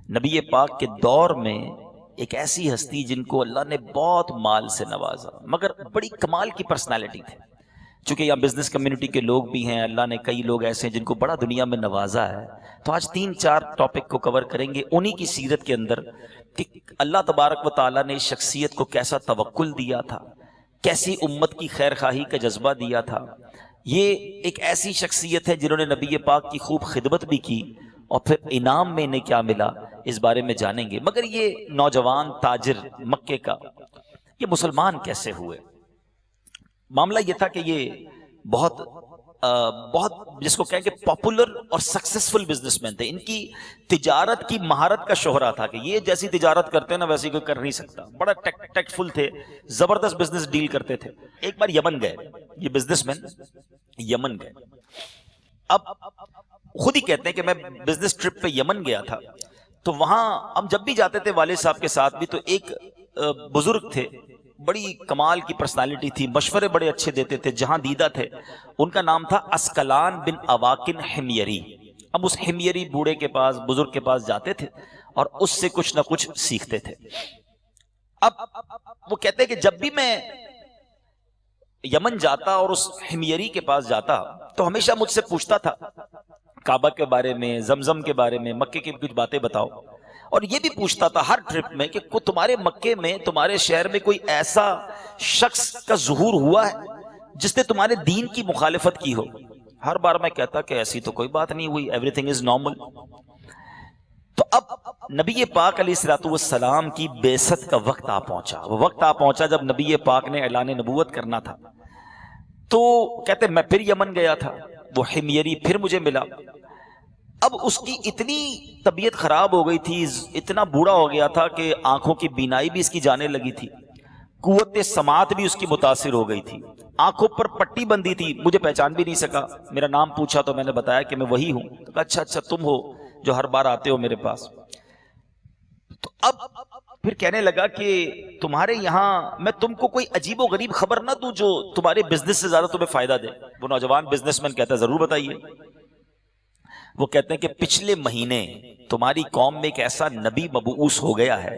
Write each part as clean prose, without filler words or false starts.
نبی پاک کے دور میں ایک ایسی ہستی جن کو اللہ نے بہت مال سے نوازا، مگر بڑی کمال کی پرسنالٹی تھی. چونکہ یہاں بزنس کمیونٹی کے لوگ بھی ہیں، اللہ نے کئی لوگ ایسے ہیں جن کو بڑا دنیا میں نوازا ہے. تو آج 3-4 ٹاپک کو کور کریں گے انہی کی سیرت کے اندر کہ اللہ تبارک و تعالیٰ نے اس شخصیت کو کیسا توکل دیا تھا، کیسی امت کی خیر خواہی کا جذبہ دیا تھا. یہ ایک ایسی شخصیت ہے جنہوں نے نبی پاک کی خوب خدمت بھی کی اور پھر انعام میں انہیں کیا ملا اس بارے میں جانیں گے. مگر یہ نوجوان تاجر مکے کا یہ مسلمان کیسے ہوئے؟ معاملہ یہ تھا کہ یہ بہت جس کو کہیں کہ پاپولر اور سکسیسفل بزنس مین تھے. ان کی تجارت کی مہارت کا شہرا تھا کہ یہ جیسی تجارت کرتے ہیں نا ویسی کوئی کر نہیں سکتا. بڑا ٹیکٹفل تھے، زبردست بزنس ڈیل کرتے تھے. ایک بار یمن گئے یہ بزنس مین، یمن گئے. اب خود ہی کہتے ہیں کہ میں بزنس ٹرپ پہ یمن گیا تھا، تو وہاں ہم جب بھی جاتے تھے والد صاحب کے ساتھ بھی، تو ایک بزرگ تھے، بڑی کمال کی پرسنالٹی تھی، مشورے بڑے اچھے دیتے تھے، جہاں دیدہ تھے. ان کا نام تھا اسکلان بن اواکن حمیری. اب اس حمیری بوڑھے کے پاس، بزرگ کے پاس جاتے تھے اور اس سے کچھ نہ کچھ سیکھتے تھے. اب وہ کہتے ہیں کہ جب بھی میں یمن جاتا اور اس حمیری کے پاس جاتا تو ہمیشہ مجھ سے پوچھتا تھا کعبہ کے بارے میں، زمزم کے بارے میں، مکے کی کچھ باتیں بتاؤ. اور یہ بھی پوچھتا تھا ہر ٹرپ میں کہ تمہارے مکے میں، تمہارے شہر میں کوئی ایسا شخص کا ظہور ہوا ہے جس نے تمہارے دین کی مخالفت کی ہو؟ ہر بار میں کہتا کہ ایسی تو کوئی بات نہیں ہوئی، ایوری تھنگ از نارمل. تو اب نبی پاک علیہ الصلوۃ والسلام کی بعثت کا وقت آ پہنچا. وہ وقت آ پہنچا جب نبی پاک نے اعلان نبوت کرنا تھا. تو کہتے میں پھر یمن گیا تھا، وہ حمیری پھر مجھے ملا. اب اس کی اتنی طبیعت خراب ہو گئی تھی، اتنا بوڑھا ہو گیا تھا کہ آنکھوں کی بینائی بھی اس کی جانے لگی تھی، قوت سماعت بھی اس کی متاثر ہو گئی تھی، آنکھوں پر پٹی بندھی تھی، مجھے پہچان بھی نہیں سکا. میرا نام پوچھا تو میں نے بتایا کہ میں وہی ہوں. تو کہا اچھا تم ہو جو ہر بار آتے ہو میرے پاس. تو اب پھر کہنے لگا کہ تمہارے یہاں میں تم کو کوئی عجیب و غریب خبر نہ دوں جو تمہارے بزنس سے زیادہ تمہیں فائدہ دے. وہ نوجوان بزنس مین کہتا ہے ضرور بتائیے. وہ کہتے ہیں کہ پچھلے مہینے تمہاری قوم میں ایک ایسا نبی مبعوث ہو گیا ہے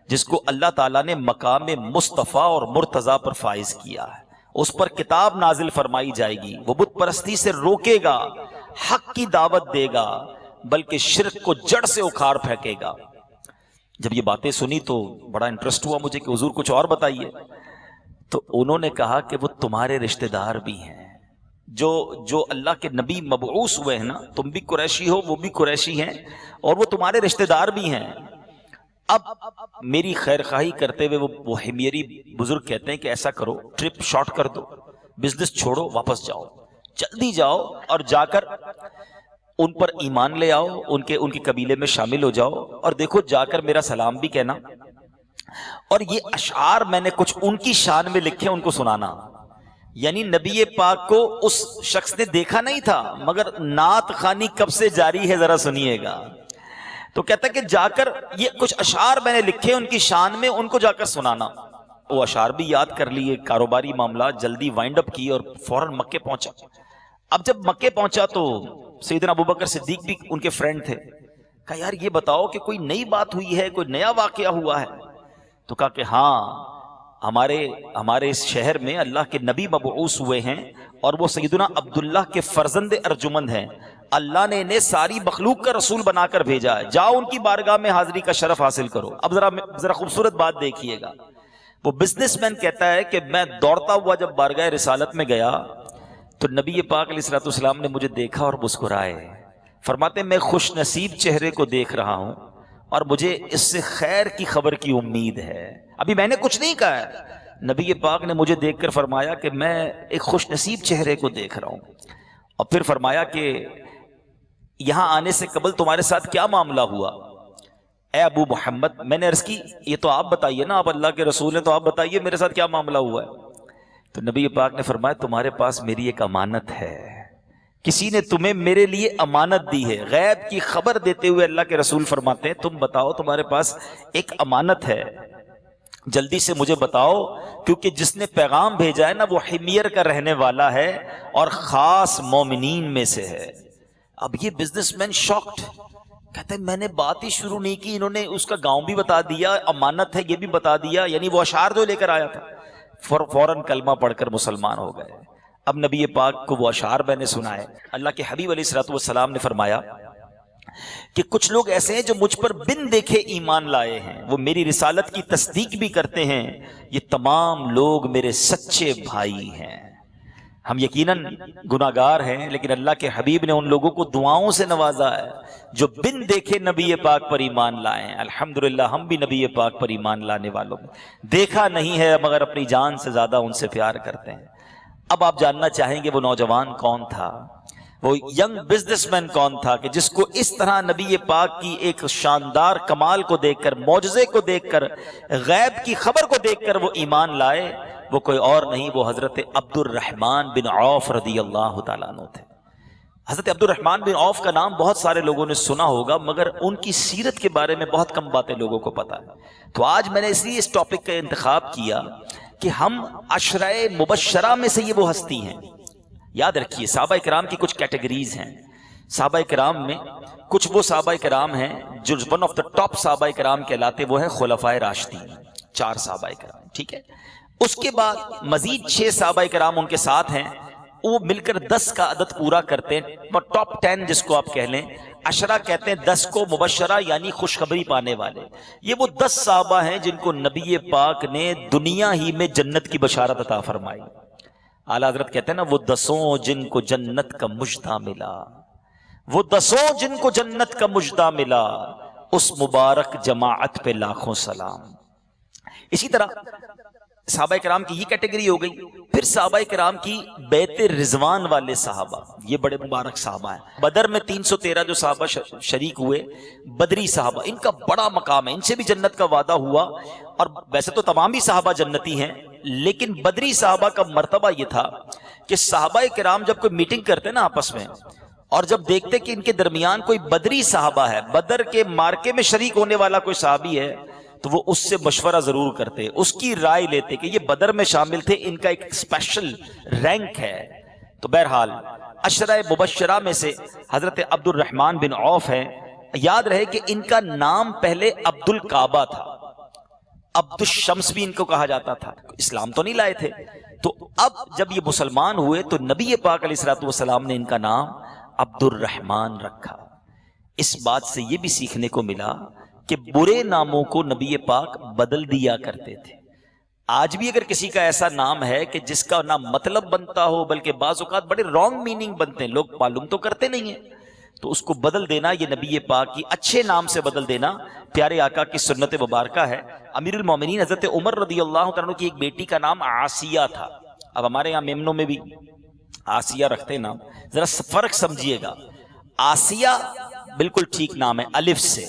جس کو اللہ تعالیٰ نے مقام مصطفیٰ اور مرتضیٰ پر فائز کیا ہے. اس پر کتاب نازل فرمائی جائے گی، وہ بت پرستی سے روکے گا، حق کی دعوت دے گا، بلکہ شرک کو جڑ سے اکھاڑ پھینکے گا. جب یہ باتیں سنی تو بڑا انٹرسٹ ہوا مجھے کہ حضور کچھ اور بتائیے. تو انہوں نے کہا کہ وہ تمہارے رشتہ دار بھی ہیں، جو اللہ کے نبی مبعوث ہوئے ہیں نا، تم بھی قریشی ہو، وہ بھی قریشی ہیں، اور وہ تمہارے رشتہ دار بھی ہیں. اب میری خیر خواہی کرتے ہوئے وہ حمیری بزرگ کہتے ہیں کہ ایسا کرو، ٹرپ شارٹ کر دو، بزنس چھوڑو، واپس جاؤ، جلدی جاؤ اور جا کر ان پر ایمان لے آؤ، ان کے قبیلے میں شامل ہو جاؤ، اور دیکھو جا کر میرا سلام بھی کہنا، اور یہ اشعار میں نے کچھ ان کی شان میں لکھے ان کو سنانا. یعنی نبی پاک کو اس شخص نے دیکھا نہیں تھا، مگر نعت خوانی کب سے جاری ہے ذرا سنیے گا. تو کہتا ہے کہ جا کر یہ کچھ اشعار میں نے لکھے ان کی شان میں، ان کو جا کر سنانا. وہ اشعار بھی یاد کر لیے، کاروباری معاملات جلدی وائنڈ اپ کی اور فوراً مکے پہنچا. اب جب مکے پہنچا تو سیدنا ابوبکر صدیق بھی ان کے فرینڈ تھے. کہا یار یہ بتاؤ کہ کوئی نئی بات ہوئی ہے، کوئی نیا واقعہ ہوا ہے؟ تو کہا کہ ہاں، ہمارے اس شہر میں اللہ کے نبی مبعوث ہوئے ہیں، اور وہ سیدنا عبداللہ کے فرزند ارجمند ہیں. اللہ نے انہیں ساری مخلوق کا رسول بنا کر بھیجا ہے، جاؤ ان کی بارگاہ میں حاضری کا شرف حاصل کرو. اب ذرا خوبصورت بات دیکھیے گا. وہ بزنس مین کہتا ہے کہ میں دوڑتا ہوا جب بارگاہ رسالت میں گیا تو نبی پاک علیہ الصلوۃ والسلام نے مجھے دیکھا اور مسکرائے. فرماتے میں خوش نصیب چہرے کو دیکھ رہا ہوں اور مجھے اس سے خیر کی خبر کی امید ہے. ابھی میں نے کچھ نہیں کہا ہے، نبی پاک نے مجھے دیکھ کر فرمایا کہ میں ایک خوش نصیب چہرے کو دیکھ رہا ہوں. اور پھر فرمایا کہ یہاں آنے سے قبل تمہارے ساتھ کیا معاملہ ہوا اے ابو محمد؟ میں نے عرض کی یہ تو آپ بتائیے نا، آپ اللہ کے رسول ہیں تو آپ بتائیے میرے ساتھ کیا معاملہ ہوا ہے. تو نبی پاک نے فرمایا تمہارے پاس میری ایک امانت ہے، کسی نے تمہیں میرے لیے امانت دی ہے. غیب کی خبر دیتے ہوئے اللہ کے رسول فرماتے ہیں تم بتاؤ تمہارے پاس ایک امانت ہے، جلدی سے مجھے بتاؤ، کیونکہ جس نے پیغام بھیجا ہے نا وہ حمیر کا رہنے والا ہے اور خاص مومنین میں سے ہے. اب یہ بزنس مین شاکڈ کہتے ہیں میں نے بات ہی شروع نہیں کی، انہوں نے اس کا گاؤں بھی بتا دیا، امانت ہے یہ بھی بتا دیا، یعنی وہ اشعار جو لے کر آیا تھا فوراً کلمہ پڑھ کر مسلمان ہو گئے۔ اب نبی پاک کو وہ اشعار میں نے سنائے۔ اللہ کے حبیب علیہ الصلوۃ والسلام نے فرمایا کہ کچھ لوگ ایسے ہیں جو مجھ پر بن دیکھے ایمان لائے ہیں، وہ میری رسالت کی تصدیق بھی کرتے ہیں، یہ تمام لوگ میرے سچے بھائی ہیں۔ ہم یقیناً گناہگار ہیں، لیکن اللہ کے حبیب نے ان لوگوں کو دعاؤں سے نوازا ہے جو بن دیکھے نبی پاک پر ایمان لائے ہیں۔ الحمدللہ ہم بھی نبی پاک پر ایمان لانے والوں میں دیکھا نہیں ہے مگر اپنی جان سے زیادہ ان سے پیار کرتے ہیں۔ اب آپ جاننا چاہیں گے وہ نوجوان کون تھا، وہ ینگ بزنس مین کون تھا کہ جس کو اس طرح نبی پاک کی ایک شاندار کمال کو دیکھ کر، معجزے کو دیکھ کر، غیب کی خبر کو دیکھ کر وہ ایمان لائے۔ وہ کوئی اور نہیں، وہ حضرت عبد الرحمن بن عوف رضی اللہ تعالیٰ عنہ تھے۔ حضرت عبد الرحمن بن عوف کا نام بہت سارے لوگوں نے سنا ہوگا، مگر ان کی سیرت کے بارے میں بہت کم باتیں لوگوں کو پتا ہے۔ تو آج میں نے اس لیے اس ٹاپک کا انتخاب کیا کہ ہم عشرہ مبشرہ میں سے یہ وہ ہستی ہیں۔ یاد رکھیے صحابہ کرام کی کچھ کیٹیگریز ہیں۔ صحابہ کرام میں کچھ وہ صحابہ کرام ہیں جو ون آف دا ٹاپ صحابہ کرام کہلاتے، وہ ہیں خلفائے راشدین، 4 صحابہ کرام، ٹھیک ہے۔ اس کے بعد مزید 6 صحابہ کرام ان کے ساتھ ہیں، وہ مل کر 10 کا عدد پورا کرتے ہیں، ٹاپ 10 جس کو آپ کہہ لیں۔ عشرہ کہتے ہیں 10 کو مبشرہ یعنی خوشخبری پانے والے۔ یہ وہ 10 صحابہ ہیں جن کو نبی پاک نے دنیا ہی میں جنت کی بشارت عطا فرمائی۔ اعلیٰ حضرت کہتے ہیں نا، وہ 10 جن کو جنت کا مژدہ ملا، وہ 10 جن کو جنت کا مژدہ ملا، اس مبارک جماعت پہ لاکھوں سلام۔ اسی طرح صحابہ کرام کی یہ کیٹیگری ہو گئی۔ پھر صحابہ کرام کی بیت رضوان والے صحابہ، یہ بڑے مبارک صحابہ ہیں۔ بدر میں 313 جو صحابہ شریک ہوئے، بدری صحابہ، ان کا بڑا مقام ہے، ان سے بھی جنت کا وعدہ ہوا۔ اور ویسے تو تمام ہی صحابہ جنتی ہیں، لیکن بدری صحابہ کا مرتبہ یہ تھا کہ صحابہ کرام جب کوئی میٹنگ کرتے نا آپس میں، اور جب دیکھتے کہ ان کے درمیان کوئی بدری صحابہ ہے، بدر کے مارکے میں شریک ہونے والا کوئی صحابی ہے، تو وہ اس سے مشورہ ضرور کرتے، اس کی رائے لیتے کہ یہ بدر میں شامل تھے، ان کا ایک اسپیشل رینک ہے۔ تو بہرحال عشرہ مبشرہ میں سے حضرت عبد الرحمن بن عوف ہیں۔ یاد رہے کہ ان کا نام پہلے عبد الکعبہ تھا، عبد الشمس بھی ان کو کہا جاتا تھا، اسلام تو نہیں لائے تھے۔ تو اب جب یہ مسلمان ہوئے تو نبی پاک علیہ الصلوۃ والسلام نے ان کا نام عبد الرحمن رکھا۔ اس بات سے یہ بھی سیکھنے کو ملا کہ برے ناموں کو نبی پاک بدل دیا کرتے تھے۔ آج بھی اگر کسی کا ایسا نام ہے کہ جس کا نہ مطلب بنتا ہو بلکہ بعض اوقات بڑے رانگ میننگ بنتے ہیں، لوگ معلوم تو کرتے نہیں ہیں، تو اس کو بدل دینا، یہ نبی پاک کی اچھے نام سے بدل دینا پیارے آقا کی سنت مبارکہ ہے۔ امیر المومنین حضرت عمر رضی اللہ تعالیٰ عنہ کی ایک بیٹی کا نام عاصیہ تھا۔ اب ہمارے یہاں میمنوں میں بھی عاصیہ رکھتے نام، ذرا فرق سمجھیے گا۔ عاصیہ بالکل ٹھیک نام ہے الف سے،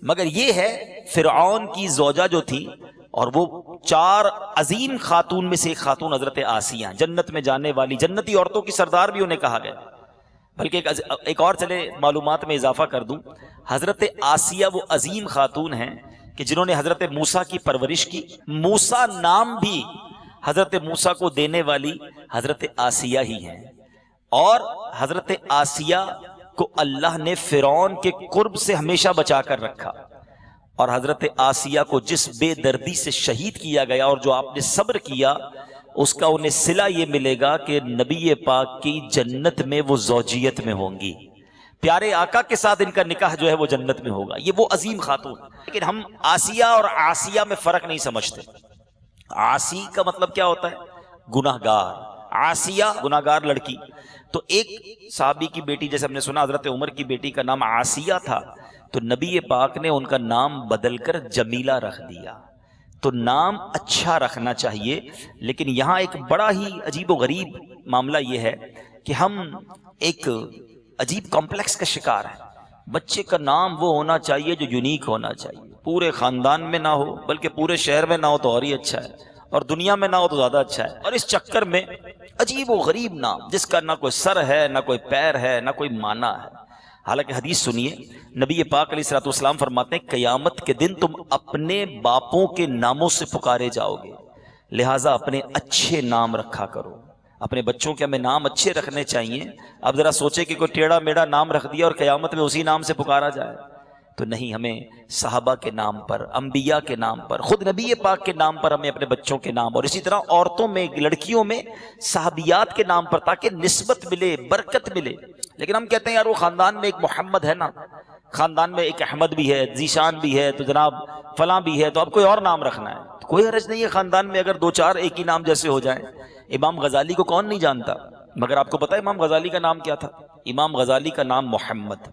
مگر یہ ہے فرعون کی زوجہ جو تھی، اور وہ 4 عظیم خاتون میں سے ایک خاتون حضرت عاصیہ، جنت میں جانے والی، جنتی عورتوں کی سردار بھی انہیں کہا گیا۔ بلکہ ایک اور چلے معلومات میں اضافہ کر دوں، حضرت عاصیہ وہ عظیم خاتون ہیں کہ جنہوں نے حضرت موسیٰ کی پرورش کی۔ موسیٰ نام بھی حضرت موسیٰ کو دینے والی حضرت عاصیہ ہی ہیں، اور حضرت عاصیہ کو اللہ نے فرعون کے قرب سے ہمیشہ بچا کر رکھا، اور حضرت عاصیہ کو جس بے دردی سے شہید کیا گیا اور جو آپ نے صبر کیا، اس کا انہیں صلہ یہ ملے گا کہ نبی پاک کی جنت میں وہ زوجیت میں ہوں گی، پیارے آقا کے ساتھ ان کا نکاح جو ہے وہ جنت میں ہوگا۔ یہ وہ عظیم خاتون۔ لیکن ہم عاصیہ اور عاصیہ میں فرق نہیں سمجھتے۔ عاصی کا مطلب کیا ہوتا ہے؟ گناہگار۔ عاصیہ گناہگار لڑکی۔ تو ایک صحابی کی بیٹی، جیسے ہم نے سنا حضرت عمر کی بیٹی کا نام عاصیہ تھا، تو نبی پاک نے ان کا نام بدل کر جمیلہ رکھ دیا۔ تو نام اچھا رکھنا چاہیے، لیکن یہاں ایک بڑا ہی عجیب و غریب معاملہ یہ ہے کہ ہم ایک عجیب کمپلیکس کا شکار ہے۔ بچے کا نام وہ ہونا چاہیے جو یونیک ہونا چاہیے، پورے خاندان میں نہ ہو بلکہ پورے شہر میں نہ ہو تو اور ہی اچھا ہے، اور دنیا میں نہ ہو تو زیادہ اچھا ہے۔ اور اس چکر میں عجیب و غریب نام جس کا نہ کوئی سر ہے، نہ کوئی پیر ہے، نہ کوئی معنی ہے۔ حالانکہ حدیث سنیے، نبی پاک علیہ الصلوۃ والسلام فرماتے ہیں قیامت کے دن تم اپنے باپوں کے ناموں سے پکارے جاؤ گے، لہٰذا اپنے اچھے نام رکھا کرو۔ اپنے بچوں کے ہمیں نام اچھے رکھنے چاہیے۔ اب ذرا سوچے کہ کوئی ٹیڑھا میڑھا نام رکھ دیا اور قیامت میں اسی نام سے پکارا جائے، تو نہیں، ہمیں صحابہ کے نام پر، انبیاء کے نام پر، خود نبی پاک کے نام پر ہمیں اپنے بچوں کے نام، اور اسی طرح عورتوں میں، لڑکیوں میں صحابیات کے نام پر، تاکہ نسبت ملے، برکت ملے۔ لیکن ہم کہتے ہیں یار وہ خاندان میں ایک محمد ہے نا، خاندان میں ایک احمد بھی ہے، ذیشان بھی ہے، تو جناب فلاں بھی ہے، تو اب کوئی اور نام رکھنا ہے۔ تو کوئی حرج نہیں ہے خاندان میں اگر دو چار ایک ہی نام جیسے ہو جائیں۔ امام غزالی کو کون نہیں جانتا؟ مگر آپ کو پتہ ہے امام غزالی کا نام کیا تھا؟ امام غزالی کا نام محمد،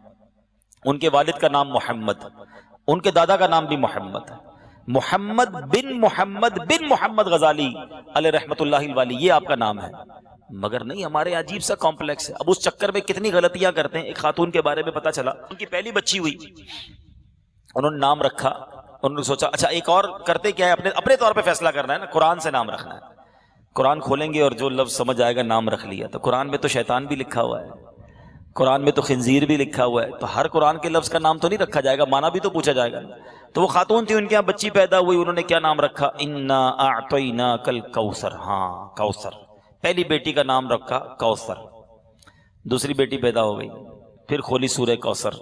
ان کے والد کا نام محمد، ان کے دادا کا نام بھی محمد، محمد بن محمد غزالی علیہ رحمۃ اللہ الوالی، یہ آپ کا نام ہے۔ مگر نہیں، ہمارے عجیب سا کمپلیکس ہے۔ اب اس چکر میں کتنی غلطیاں کرتے ہیں۔ ایک خاتون کے بارے میں پتا چلا، ان کی پہلی بچی ہوئی، انہوں نے نام رکھا، انہوں نے سوچا اچھا ایک اور کرتے کیا ہے، اپنے طور پہ فیصلہ کرنا ہے نا، قرآن سے نام رکھنا ہے۔ قرآن کھولیں گے اور جو لفظ سمجھ آئے گا نام رکھ لیا۔ تو قرآن میں تو شیطان بھی لکھا ہوا ہے، قرآن میں تو خنزیر بھی لکھا ہوا ہے، تو ہر قرآن کے لفظ کا نام تو نہیں رکھا جائے گا، معنی بھی تو پوچھا جائے گا۔ تو وہ خاتون تھی، ان کے یہاں بچی پیدا ہوئی، انہوں نے کیا نام رکھا؟ انا اعطیناک الکوثر۔ ہاں کوثر، پہلی بیٹی کا نام رکھا کوثر۔ دوسری بیٹی پیدا ہو گئی، پھر کھولی سورہ کوثر،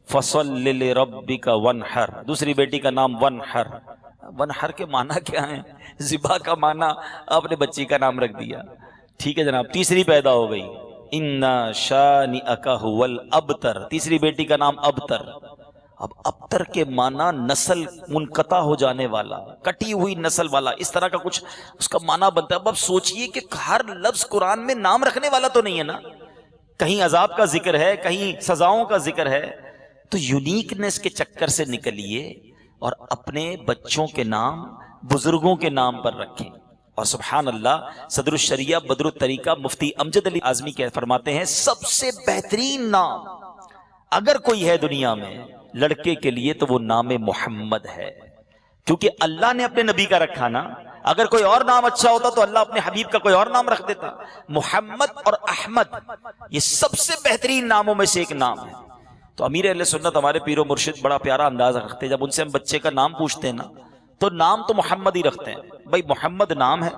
فصل لربک وانحر، دوسری بیٹی کا نام ونحر۔ ونحر کے معنی کیا ہیں؟ ذبح کا معنی، اپنے بچی کا نام رکھ دیا۔ ٹھیک ہے جناب، تیسری پیدا ہو گئی، انا شانئک ھو الابتر، تیسری بیٹی کا نام ابتر۔ اب ابتر کے معنی نسل منقطع ہو جانے والا، کٹی ہوئی نسل والا، اس طرح کا کچھ اس کا معنی بنتا ہے۔ اب سوچئے کہ ہر لفظ قرآن میں نام رکھنے والا تو نہیں ہے نا، کہیں عذاب کا ذکر ہے، کہیں سزاؤں کا ذکر ہے۔ تو یونیکنیس کے چکر سے نکلیے اور اپنے بچوں کے نام بزرگوں کے نام پر رکھیں۔ اور سبحان اللہ، صدر الشریعہ بدر الطریقہ مفتی امجد علی اعظمی کے فرماتے ہیں سب سے بہترین نام اگر کوئی ہے دنیا میں لڑکے کے لیے تو وہ نام محمد ہے، کیونکہ اللہ نے اپنے نبی کا رکھا نا۔ اگر کوئی اور نام اچھا ہوتا تو اللہ اپنے حبیب کا کوئی اور نام رکھ دیتا۔ محمد اور احمد یہ سب سے بہترین ناموں میں سے ایک نام ہے۔ تو امیر اہل سنت ہمارے پیر و مرشد بڑا پیارا انداز رکھتے ہیں، جب ان سے ہم بچے کا نام پوچھتے ہیں نا تو نام تو محمد ہی رکھتے ہیں۔ بھائی محمد نام ہے،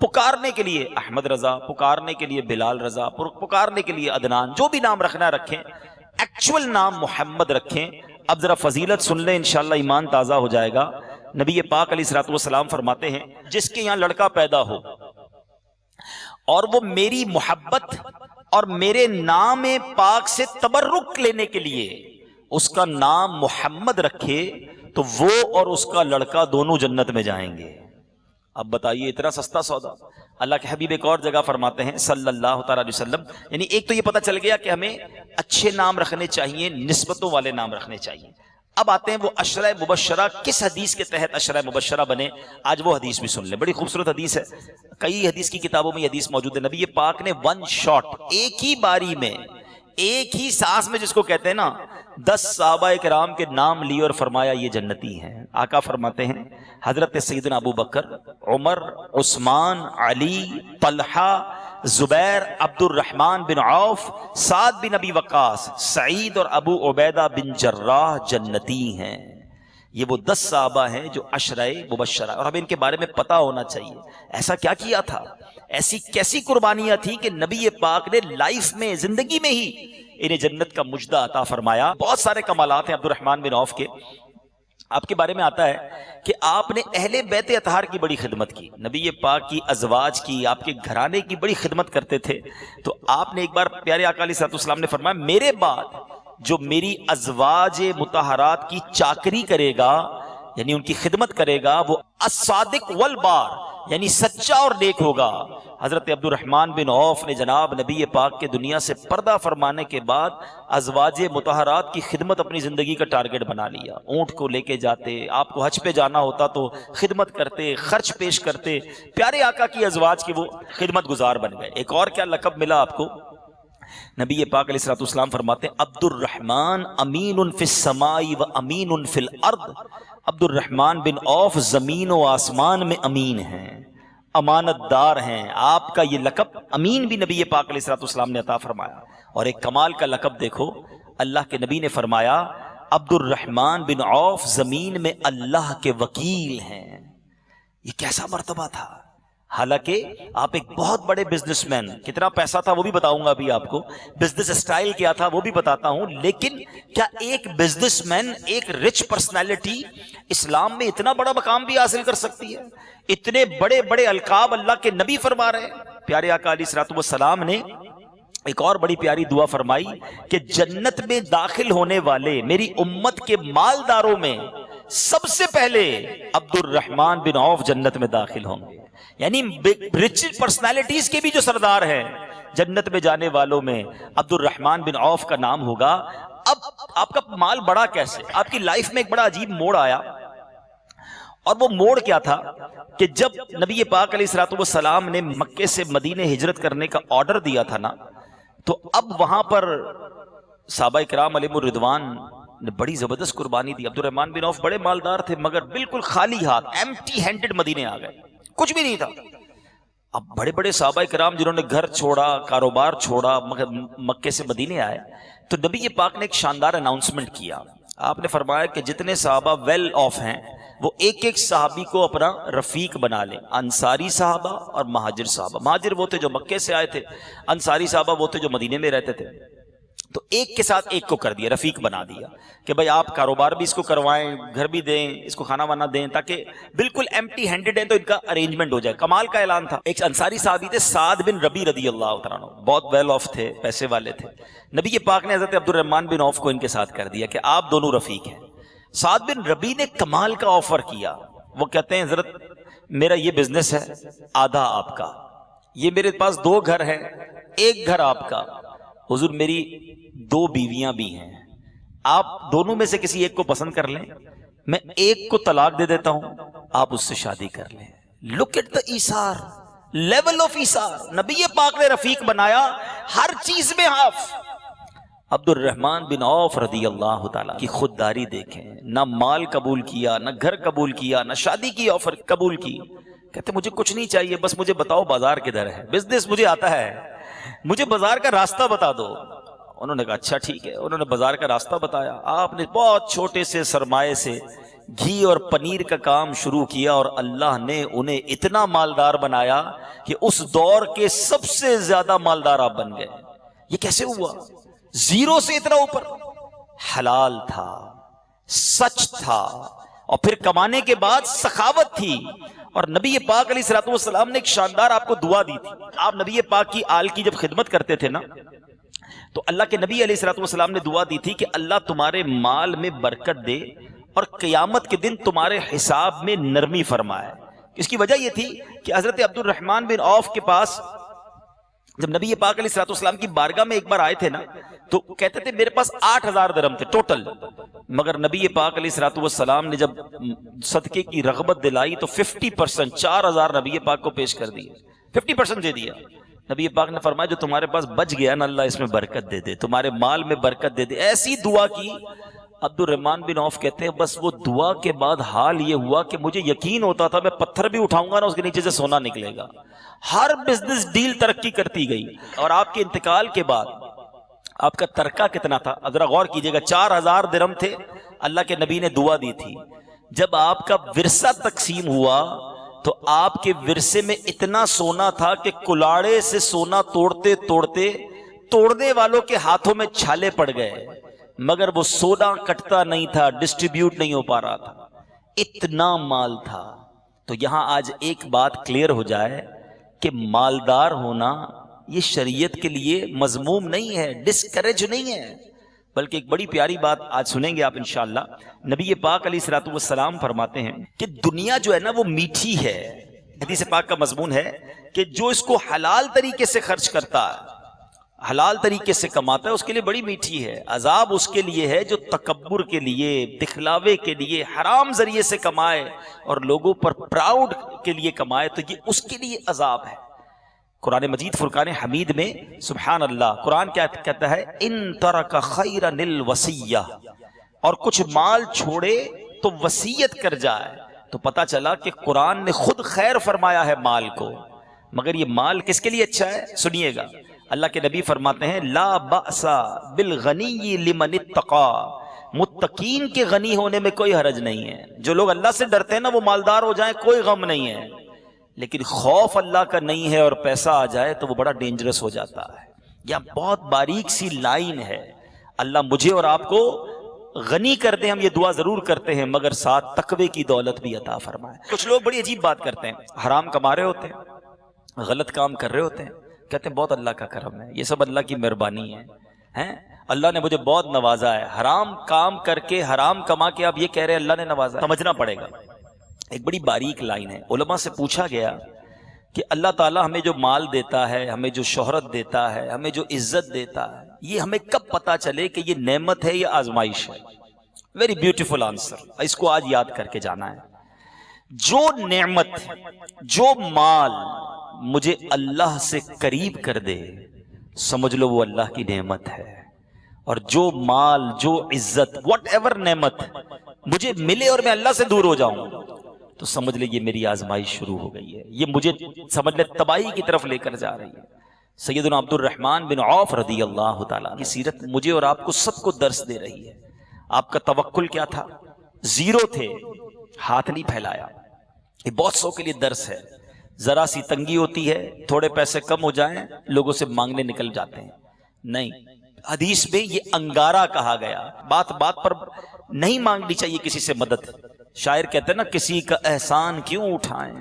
پکارنے کے لیے احمد رضا، پکارنے کے لیے بلال رضا، پکارنے کے لیے عدنان، جو بھی نام رکھنا رکھیں، ایکچول نام محمد رکھیں۔ اب ذرا فضیلت سن لیں، انشاءاللہ ایمان تازہ ہو جائے گا۔ نبی پاک علیہ الصلوۃ والسلام فرماتے ہیں جس کے یہاں لڑکا پیدا ہو اور وہ میری محبت اور میرے نام پاک سے تبرک لینے کے لیے اس کا نام محمد رکھے تو وہ اور اس کا لڑکا دونوں جنت میں جائیں گے۔ اب بتائیے اتنا سستا سودا۔ اللہ کے حبیب ایک اور جگہ فرماتے ہیں صلی اللہ تعالی علیہ وسلم، یعنی ایک تو یہ پتہ چل گیا کہ ہمیں اچھے نام رکھنے چاہیے، نسبتوں والے نام رکھنے چاہیے۔ اب آتے ہیں وہ عشرہ مبشرہ کس حدیث کے تحت عشرہ مبشرہ بنے، آج وہ حدیث بھی سن لیں، بڑی خوبصورت حدیث ہے، کئی حدیث کی کتابوں میں یہ حدیث موجود ہے۔ نبی پاک نے ون شاٹ، ایک ہی باری میں، ایک ہی سانس میں، جس کو کہتے ہیں نا، 10 صحابہ کرام کے نام لیے اور فرمایا یہ جنتی ہیں۔ آقا فرماتے ہیں حضرت سیدنا ابو بکر، عمر، عثمان، علی، طلحہ، زبیر، عبد الرحمن بن عوف، سعد بن ابی وقاص، سعید اور ابو عبیدہ بن جراح جنتی ہیں۔ یہ وہ 10 صحابہ ہیں جو عشرہ مبشرہ، اور ہمیں ان کے بارے میں پتہ ہونا چاہیے ایسا کیا کیا تھا، ایسی کیسی قربانیاں تھیں کہ نبی پاک نے لائف میں، زندگی میں ہی انہیں جنت کا مجدہ عطا فرمایا۔ بہت سارے کمالات ہیں عبد الرحمن بن عوف کے۔ آپ کے بارے میں آتا ہے کہ آپ نے اہل بیت اطہار کی بڑی خدمت کی، نبی پاک کی ازواج کی، آپ کے گھرانے کی بڑی خدمت کرتے تھے۔ تو آپ نے ایک بار پیارے آقا علیہ السلام نے فرمایا میرے بعد جو میری ازواج مطہرات کی چاکری کرے گا، یعنی ان کی خدمت کرے گا، وہ الصادق والبار، یعنی سچا اور نیک ہوگا۔ حضرت عبد الرحمن بن عوف نے جناب نبی پاک کے دنیا سے پردہ فرمانے کے بعد ازواج مطہرات کی خدمت اپنی زندگی کا ٹارگٹ بنا لیا۔ اونٹ کو لے کے جاتے، آپ کو حج پہ جانا ہوتا تو خدمت کرتے، خرچ پیش کرتے، پیارے آقا کی ازواج کی وہ خدمت گزار بن گئے۔ ایک اور کیا لقب ملا آپ کو؟ نبی پاک علیہ الصلوۃ والسلام فرماتے ہیں عبد الرحمن امین فی السماء و امین فی الارض، عبد الرحمن بن عوف زمین و آسمان میں امین ہیں، امانت دار ہیں۔ آپ کا یہ لقب امین بھی نبی پاک علیہ الصلوۃ والسلام نے عطا فرمایا۔ اور ایک کمال کا لقب دیکھو، اللہ کے نبی نے فرمایا عبد الرحمن بن عوف زمین میں اللہ کے وکیل ہیں۔ یہ کیسا مرتبہ تھا؟ حالانکہ آپ ایک بہت بڑے بزنس مین، کتنا پیسہ تھا وہ بھی بتاؤں گا ابھی آپ کو، بزنس اسٹائل کیا تھا وہ بھی بتاتا ہوں، لیکن کیا ایک بزنس مین، ایک رچ پرسنالٹی اسلام میں اتنا بڑا مقام بھی حاصل کر سکتی ہے؟ اتنے بڑے بڑے القاب اللہ کے نبی فرما رہے ہیں۔ پیارے آقا علیہ الصلوۃ والسلام نے ایک اور بڑی پیاری دعا فرمائی کہ جنت میں داخل ہونے والے میری امت کے مالداروں میں سب سے پہلے عبد الرحمن بن عوف جنت میں داخل ہوں گے، یعنی رچ پرسنالٹیز کے بھی جو سردار ہیں جنت میں جانے والوں میں عبد الرحمن بن عوف کا نام ہوگا۔ اب آپ کا مال بڑا کیسے؟ آپ کی لائف میں ایک بڑا عجیب موڑ آیا، اور وہ موڑ کیا تھا کہ جب نبی پاک علیہ الصلوۃ والسلام نے مکے سے مدینے ہجرت کرنے کا آرڈر دیا تھا نا، تو اب وہاں پر صحابہ کرام علیہم الرضوان نے بڑی زبردست قربانی دی۔ عبد الرحمن بن عوف بڑے مالدار تھے مگر بالکل خالی ہاتھ، ایمٹی ہینڈڈ مدینے آ گئے، کچھ بھی نہیں تھا۔ اب بڑے بڑے صحابہ کرام جنہوں نے گھر چھوڑا، کاروبار چھوڑا، مگر مکے سے مدینے آئے، تو نبی پاک نے ایک شاندار اناؤنسمنٹ کیا۔ آپ نے فرمایا کہ جتنے صحابہ ویل آف ہیں وہ ایک ایک صحابی کو اپنا رفیق بنا لیں، انصاری صحابہ اور مہاجر صحابہ۔ مہاجر وہ تھے جو مکے سے آئے تھے، انصاری صحابہ وہ تھے جو مدینے میں رہتے تھے۔ تو ایک کے ساتھ ایک کو کر دیا، رفیق بنا دیا کہ بھائی آپ کاروبار بھی اس کو کروائیں، گھر بھی دیں، اس کو کھانا وانا دیں، تاکہ بالکل ایمٹی ہینڈڈ ہیں تو ان کا ارینجمنٹ ہو جائے۔ کمال کا اعلان تھا۔ ایک انصاری صحابی تھے سعد بن ربی رضی اللہ تعالیٰ عنہ، بہت ویل آف تھے، پیسے والے تھے۔ نبی پاک نے حضرت عبد الرحمن بن عوف کو ان کے ساتھ کر دیا کہ آپ دونوں رفیق ہیں۔ سعد بن ربی نے کمال کا آفر کیا، وہ کہتے ہیں حضرت میرا یہ بزنس ہے، آدھا آپ کا، یہ میرے پاس 2 گھر ہیں، ایک گھر آپ کا، حضور میری 2 بیویاں بھی ہیں، آپ دونوں میں سے کسی ایک کو پسند کر لیں، میں ایک کو طلاق دے دیتا ہوں، آپ اس سے شادی کر لیں۔ لک ایٹ دا ایثار، لیول آف ایثار، نبی پاک نے رفیق بنایا، ہر چیز میں ہاف۔ عبد الرحمن بن عوف رضی اللہ تعالیٰ کی خودداری دیکھیں، نہ مال قبول کیا، نہ گھر قبول کیا، نہ شادی کی آفر قبول کی، کہتے مجھے کچھ نہیں چاہیے، بس مجھے بتاؤ بازار کدھر ہے، بزنس مجھے آتا ہے، مجھے بازار کا راستہ بتا دو۔ انہوں نے کہا اچھا ٹھیک ہے، انہوں نے بازار کا راستہ بتایا۔ آپ نے بہت چھوٹے سے سرمایے سے گھی اور پنیر کا کام شروع کیا، اور اللہ نے انہیں اتنا مالدار بنایا کہ اس دور کے سب سے زیادہ مالدار آپ بن گئے۔ یہ کیسے ہوا؟ زیرو سے اتنا اوپر۔ حلال تھا، سچ تھا، اور پھر کمانے کے بعد سخاوت تھی۔ اور نبی پاک علیہ الصلوۃ والسلام نے ایک شاندار آپ کو دعا دی تھی۔ آپ نبی پاک کی آل کی جب خدمت کرتے تھے نا، تو اللہ کے نبی علیہ الصلوۃ والسلام نے دعا دی تھی کہ اللہ تمہارے مال میں برکت دے اور قیامت کے دن تمہارے حساب میں نرمی فرمائے۔ اس کی وجہ یہ تھی کہ حضرت عبد الرحمن بن عوف کے پاس جب نبی پاک علیہ الصلوۃ والسلام کی بارگاہ میں ایک بار آئے تھے نا، تو کہتے تھے میرے پاس 8000 درہم تھے ٹوٹل، مگر نبی پاک علیہ الصلوۃ والسلام نے جب صدقے کی رغبت دلائی تو 50%، 4000 نبی پاک کو پیش کر دیے، 50% دے دیا۔ نبی پاک نے فرمایا جو تمہارے پاس بچ گیا نا، اللہ اس میں برکت دے دے، تمہارے مال میں برکت دے دے۔ ایسی دعا کی۔ عبد الرحمن بن عوف کہتے ہیں بس وہ دعا کے بعد حال یہ ہوا کہ مجھے یقین ہوتا تھا میں پتھر بھی اٹھاؤں گا نا اس کے نیچے سے سونا نکلے گا۔ ہر بزنس ڈیل ترقی کرتی گئی، اور آپ کے انتقال کے بعد آپ کا ترکہ کتنا تھا ذرا غور کیجئے گا، 4000 درہم تھے۔ اللہ کے نبی نے دعا دی تھی جب آپ کا ورثہ تقسیم ہوا تو آپ کے ورثے میں اتنا سونا تھا کہ کلاڑے سے سونا توڑتے توڑتے توڑنے والوں کے ہاتھوں میں چھالے پڑ گئے، مگر وہ سونا کٹتا نہیں تھا، ڈسٹریبیوٹ نہیں ہو پا رہا تھا، اتنا مال تھا۔ تو یہاں آج ایک بات کلیئر ہو جائے کہ مالدار ہونا یہ شریعت کے لیے مذموم نہیں ہے، ڈسکریج نہیں ہے، بلکہ ایک بڑی پیاری بات آج سنیں گے آپ انشاءاللہ۔ نبی پاک علیہ الصلوۃ والسلام فرماتے ہیں کہ دنیا جو ہے نا وہ میٹھی ہے۔ حدیث پاک کا مضمون ہے کہ جو اس کو حلال طریقے سے خرچ کرتا ہے، حلال طریقے سے کماتا ہے، اس کے لیے بڑی میٹھی ہے۔ عذاب اس کے لیے ہے جو تکبر کے لیے، دکھلاوے کے لیے، حرام ذریعے سے کمائے اور لوگوں پر پراؤڈ کے لیے کمائے، تو یہ اس کے لیے عذاب ہے۔ قرآن مجید فرقان حمید میں سبحان اللہ قرآن کیا کہتا ہے، ان ترک خیرا الوصیہ، اور کچھ مال چھوڑے تو وصیت کر جائے، تو پتا چلا کہ قرآن نے خود خیر فرمایا ہے مال کو، مگر یہ مال کس کے لیے اچھا ہے؟ سنیے گا، اللہ کے نبی فرماتے ہیں لا بأس بالغنی لمن اتقا، متقین کے غنی ہونے میں کوئی حرج نہیں ہے۔ جو لوگ اللہ سے ڈرتے ہیں نا وہ مالدار ہو جائیں کوئی غم نہیں ہے، لیکن خوف اللہ کا نہیں ہے اور پیسہ آ جائے تو وہ بڑا ڈینجرس ہو جاتا ہے. یہ بہت باریک سی لائن ہے. اللہ مجھے اور آپ کو غنی کر دے، ہم یہ دعا ضرور کرتے ہیں، مگر ساتھ تقوی کی دولت بھی عطا فرمائے. کچھ لوگ بڑی عجیب بات کرتے ہیں، حرام کما رہے ہوتے ہیں، غلط کام کر رہے ہوتے ہیں، کہتے ہیں بہت اللہ کا کرم ہے، یہ سب اللہ کی مہربانی ہے، اللہ نے مجھے بہت نوازا ہے. حرام کام کر کے، حرام کما کے آپ یہ کہہ رہے ہیں اللہ نے نوازا. سمجھنا پڑے گا، ایک بڑی باریک لائن ہے. علماء سے پوچھا گیا کہ اللہ تعالیٰ ہمیں جو مال دیتا ہے، ہمیں جو شہرت دیتا ہے، ہمیں جو عزت دیتا ہے، یہ ہمیں کب پتا چلے کہ یہ نعمت ہے یا آزمائش ہے؟ ویری بیوٹیفل آنسر، اس کو آج یاد کر کے جانا ہے. جو نعمت، جو مال مجھے اللہ سے قریب کر دے، سمجھ لو وہ اللہ کی نعمت ہے. اور جو مال، جو عزت، واٹ ایور نعمت مجھے ملے اور میں اللہ سے دور ہو جاؤں تو سمجھ لے یہ میری آزمائش شروع ہو گئی ہے، یہ مجھے سمجھ لے تباہی کی طرف لے کر جا رہی ہے. سیدنا عبد الرحمن بن عوف رضی اللہ تعالیٰ کی سیرت مجھے اور آپ کو سب کو درس دے رہی ہے. آپ کا توکل کیا تھا؟ زیرو تھے، ہاتھ نہیں پھیلایا. یہ بہت سو کے لیے درس ہے. ذرا سی تنگی ہوتی ہے، تھوڑے پیسے کم ہو جائیں، لوگوں سے مانگنے نکل جاتے ہیں. نہیں، حدیث میں یہ انگارہ کہا گیا. بات بات پر نہیں مانگنی چاہیے کسی سے مدد. شاعر کہتے ہیں نا، کسی کا احسان کیوں اٹھائیں،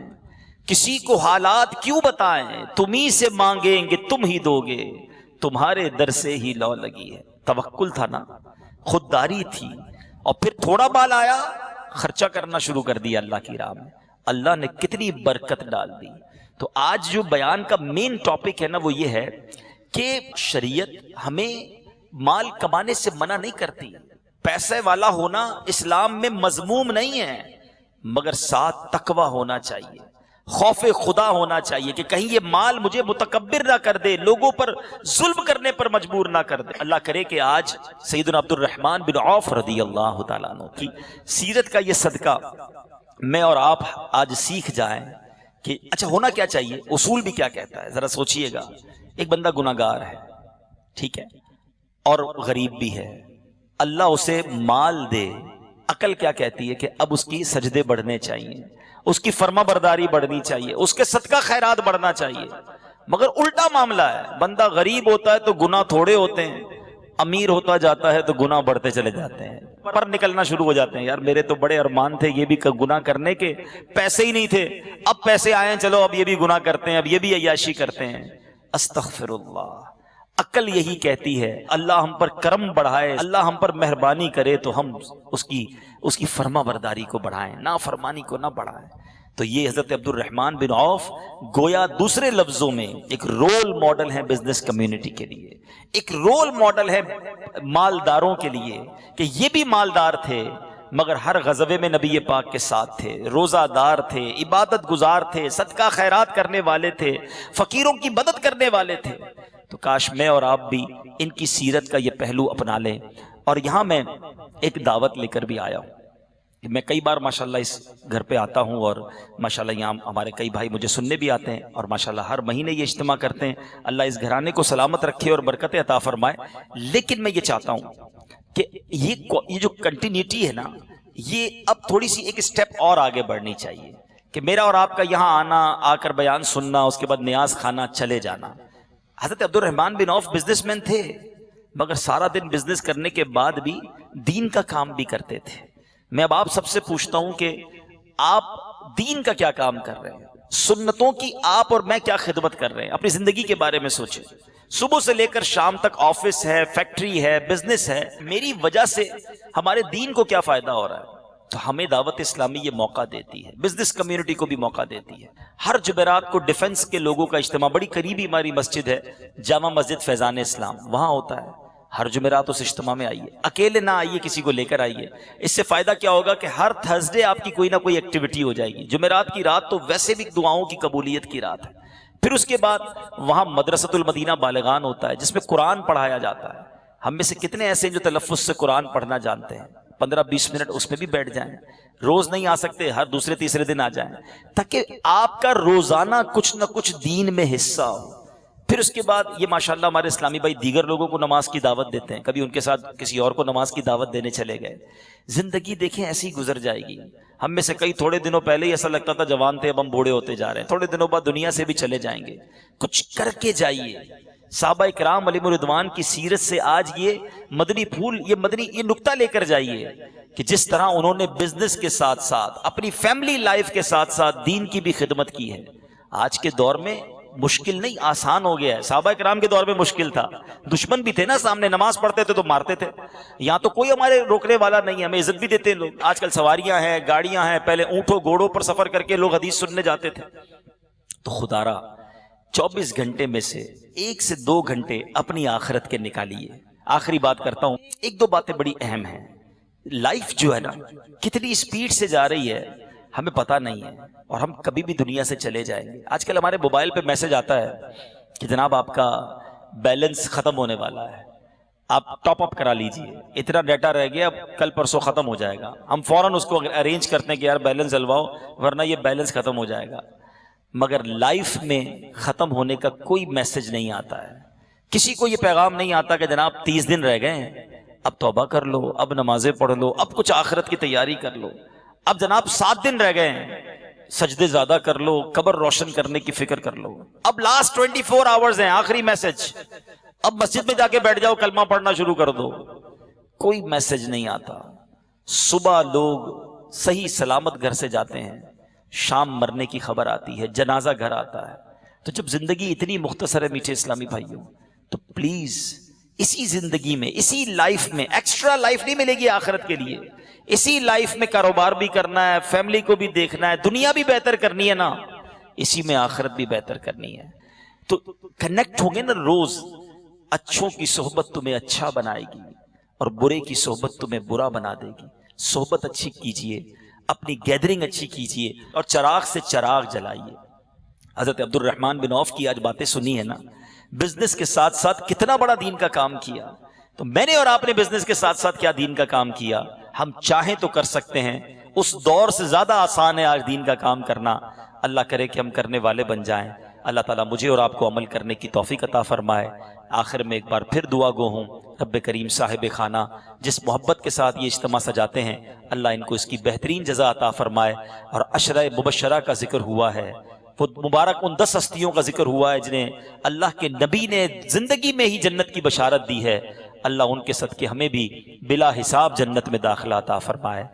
کسی کو حالات کیوں بتائیں، تمہیں سے مانگیں گے تم ہی دو گے، تمہارے در سے ہی لو لگی ہے. توکل تھا نا، خودداری تھی، اور پھر تھوڑا مال آیا، خرچہ کرنا شروع کر دیا اللہ کی راہ میں. اللہ نے کتنی برکت ڈال دی. تو آج جو بیان کا مین ٹاپک ہے نا، وہ یہ ہے کہ شریعت ہمیں مال کمانے سے منع نہیں کرتی. پیسے والا ہونا اسلام میں مذموم نہیں ہے، مگر ساتھ تقوی ہونا چاہیے، خوف خدا ہونا چاہیے کہ کہیں یہ مال مجھے متکبر نہ کر دے، لوگوں پر ظلم کرنے پر مجبور نہ کر دے. اللہ کرے کہ آج سیدنا عبد الرحمن بن عوف رضی اللہ تعالیٰ عنہ کی سیرت کا یہ صدقہ میں اور آپ آج سیکھ جائیں کہ اچھا ہونا کیا چاہیے. اصول بھی کیا کہتا ہے ذرا سوچئے گا. ایک بندہ گناہگار ہے، ٹھیک ہے، اور غریب بھی ہے، اللہ اسے مال دے. عقل کیا کہتی ہے کہ اب اس کی سجدے بڑھنے چاہیے، اس کی فرما برداری بڑھنی چاہیے، اس کے صدقہ خیرات بڑھنا چاہیے. مگر الٹا معاملہ ہے، بندہ غریب ہوتا ہے تو گناہ تھوڑے ہوتے ہیں، امیر ہوتا جاتا ہے تو گناہ بڑھتے چلے جاتے ہیں، پر نکلنا شروع ہو جاتے ہیں. یار میرے تو بڑے ارمان تھے یہ بھی گناہ کرنے کے، پیسے ہی نہیں تھے، اب پیسے آئے ہیں، چلو اب یہ بھی گناہ کرتے ہیں، اب یہ بھی عیاشی کرتے ہیں. استغفر اللہ. عقل یہی کہتی ہے اللہ ہم پر کرم بڑھائے، اللہ ہم پر مہربانی کرے تو ہم اس کی فرما برداری کو بڑھائیں، نافرمانی کو نہ بڑھائیں. تو یہ حضرت عبد الرحمن بن عوف گویا دوسرے لفظوں میں ایک رول ماڈل ہے بزنس کمیونٹی کے لیے، ایک رول ماڈل ہے مالداروں کے لیے کہ یہ بھی مالدار تھے مگر ہر غزوے میں نبی پاک کے ساتھ تھے، روزہ دار تھے، عبادت گزار تھے، صدقہ خیرات کرنے والے تھے، فقیروں کی مدد کرنے والے تھے. تو کاش میں اور آپ بھی ان کی سیرت کا یہ پہلو اپنا لیں. اور یہاں میں ایک دعوت لے کر بھی آیا ہوں. میں کئی بار ماشاءاللہ اس گھر پہ آتا ہوں اور ماشاءاللہ یہاں ہمارے کئی بھائی مجھے سننے بھی آتے ہیں اور ماشاءاللہ ہر مہینے یہ اجتماع کرتے ہیں. اللہ اس گھرانے کو سلامت رکھے اور برکت عطا فرمائے. لیکن میں یہ چاہتا ہوں کہ یہ جو کنٹینیوٹی ہے نا، یہ اب تھوڑی سی ایک سٹیپ اور آگے بڑھنی چاہیے کہ میرا اور آپ کا یہاں آنا، آ کر بیان سننا، اس کے بعد نیاز کھانا، چلے جانا. حضرت عبد الرحمن بن عوف بزنس مین تھے مگر سارا دن بزنس کرنے کے بعد بھی دین کا کام بھی کرتے تھے. میں اب آپ سب سے پوچھتا ہوں کہ آپ دین کا کیا کام کر رہے ہیں؟ سنتوں کی آپ اور میں کیا خدمت کر رہے ہیں؟ اپنی زندگی کے بارے میں سوچیں. صبح سے لے کر شام تک آفس ہے، فیکٹری ہے، بزنس ہے، میری وجہ سے ہمارے دین کو کیا فائدہ ہو رہا ہے؟ تو ہمیں دعوت اسلامی یہ موقع دیتی ہے، بزنس کمیونٹی کو بھی موقع دیتی ہے. ہر جمعرات کو ڈیفنس کے لوگوں کا اجتماع، بڑی قریبی ہماری مسجد ہے جامع مسجد فیضان اسلام، وہاں ہوتا ہے. ہر جمعرات اس اجتماع میں آئیے، اکیلے نہ آئیے، کسی کو لے کر آئیے. اس سے فائدہ کیا ہوگا کہ ہر تھرسڈے آپ کی کوئی نہ کوئی ایکٹیویٹی ہو جائے گی. جمعرات کی رات تو ویسے بھی دعاؤں کی قبولیت کی رات ہے. پھر اس کے بعد وہاں مدرسۃ المدینہ بالغان ہوتا ہے جس میں قرآن پڑھایا جاتا ہے. ہم میں سے کتنے ایسے ہیں جو تلفظ سے قرآن پڑھنا جانتے ہیں؟ 15-20 منٹ اس میں بھی بیٹھ جائیں. روز نہیں آ سکتے، ہر دوسرے تیسرے دن آ جائیں تاکہ آپ کا روزانہ کچھ نہ کچھ دین میں حصہ ہو. پھر اس کے بعد یہ ماشاءاللہ ہمارے اسلامی بھائی دیگر لوگوں کو نماز کی دعوت دیتے ہیں، کبھی ان کے ساتھ کسی اور کو نماز کی دعوت دینے چلے گئے. زندگی دیکھیں ایسی گزر جائے گی. ہم میں سے کئی تھوڑے دنوں پہلے ہی ایسا لگتا تھا جوان تھے، اب ہم بوڑھے ہوتے جا رہے ہیں. تھوڑے دنوں بعد دنیا سے بھی چلے جائیں گے. کچھ کر کے جائیے. صحابہ کرام علیہم رضوان کی سیرت سے آج یہ مدنی پھول، یہ نقطہ لے کر جائیے کہ جس طرح انہوں نے بزنس کے ساتھ ساتھ اپنی فیملی لائف کے ساتھ ساتھ دین کی بھی خدمت کی ہے. آج کے دور میں مشکل نہیں، آسان ہو گیا ہے. صحابہ کرام کے دور میں مشکل تھا، دشمن بھی تھے نا سامنے، نماز پڑھتے تھے تو مارتے تھے. یہاں تو کوئی ہمارے روکنے والا نہیں ہے، ہمیں عزت بھی دیتے ہیں لوگ. آج کل سواریاں ہیں، گاڑیاں ہیں، پہلے اونٹوں گھوڑوں پر سفر کر کے لوگ حدیث سننے جاتے تھے. تو خدا را 24 گھنٹے میں سے 1 سے 2 گھنٹے اپنی آخرت کے نکالیے. آخری بات کرتا ہوں، 1-2 باتیں بڑی اہم ہیں. لائف جو ہے نا کتنی سپیڈ سے جا رہی ہے ہمیں پتہ نہیں ہے، اور ہم کبھی بھی دنیا سے چلے جائیں گے. آج کل ہمارے موبائل پہ میسج آتا ہے کہ جناب آپ کا بیلنس ختم ہونے والا ہے، آپ ٹاپ اپ کرا لیجئے، اتنا ڈیٹا رہ گیا، کل پرسوں ختم ہو جائے گا. ہم فوراً اس کو ارینج کرتے ہیں کہ یار بیلنس ڈلواؤ ورنہ یہ بیلنس ختم ہو جائے گا. مگر لائف میں ختم ہونے کا کوئی میسج نہیں آتا ہے. کسی کو یہ پیغام نہیں آتا کہ جناب 30 دن رہ گئے ہیں، اب توبہ کر لو، اب نمازیں پڑھ لو، اب کچھ آخرت کی تیاری کر لو. اب جناب 7 دن رہ گئے ہیں، سجدے زیادہ کر لو، قبر روشن کرنے کی فکر کر لو. اب لاسٹ 24 آورز ہیں، آخری میسج، اب مسجد میں جا کے بیٹھ جاؤ، کلمہ پڑھنا شروع کر دو. کوئی میسج نہیں آتا. صبح لوگ صحیح سلامت گھر سے جاتے ہیں، شام مرنے کی خبر آتی ہے، جنازہ گھر آتا ہے. تو جب زندگی اتنی مختصر ہے میٹھے اسلامی بھائیوں، تو پلیز اسی زندگی میں، اسی لائف میں، ایکسٹرا لائف نہیں ملے گی آخرت کے لیے. اسی لائف میں کاروبار بھی کرنا ہے، فیملی کو بھی دیکھنا ہے، دنیا بھی بہتر کرنی ہے نا، اسی میں آخرت بھی بہتر کرنی ہے. تو کنیکٹ ہوں گے نا روز. اچھوں کی صحبت تمہیں اچھا بنائے گی اور برے کی صحبت تمہیں برا بنا دے گی. صحبت اچھی کیجئے، اپنی گیدرنگ اچھی کیجئے، اور چراغ سے چراغ جلائیے. حضرت عبد الرحمن بن عوف کی آج باتیں سنی ہے نا، بزنس کے ساتھ ساتھ کتنا بڑا دین کا کام کیا. تو میں نے اور آپ نے بزنس کے ساتھ ساتھ کیا دین کا کام کیا. ہم چاہیں تو کر سکتے ہیں. اس دور سے زیادہ آسان ہے آج دین کا کام کرنا. اللہ کرے کہ ہم کرنے والے بن جائیں. اللہ تعالیٰ مجھے اور آپ کو عمل کرنے کی توفیق عطا فرمائے. آخر میں ایک بار پھر دعا گو ہوں، رب کریم صاحب خانہ جس محبت کے ساتھ یہ اجتماع سجاتے ہیں، اللہ ان کو اس کی بہترین جزا عطا فرمائے. اور عشرہ مبشرہ کا ذکر ہوا ہے، وہ مبارک ان 10 ہستیوں کا ذکر ہوا ہے جنہیں اللہ کے نبی نے زندگی میں ہی جنت کی بشارت دی ہے. اللہ ان کے صدقے ہمیں بھی بلا حساب جنت میں داخلہ عطا فرمائے.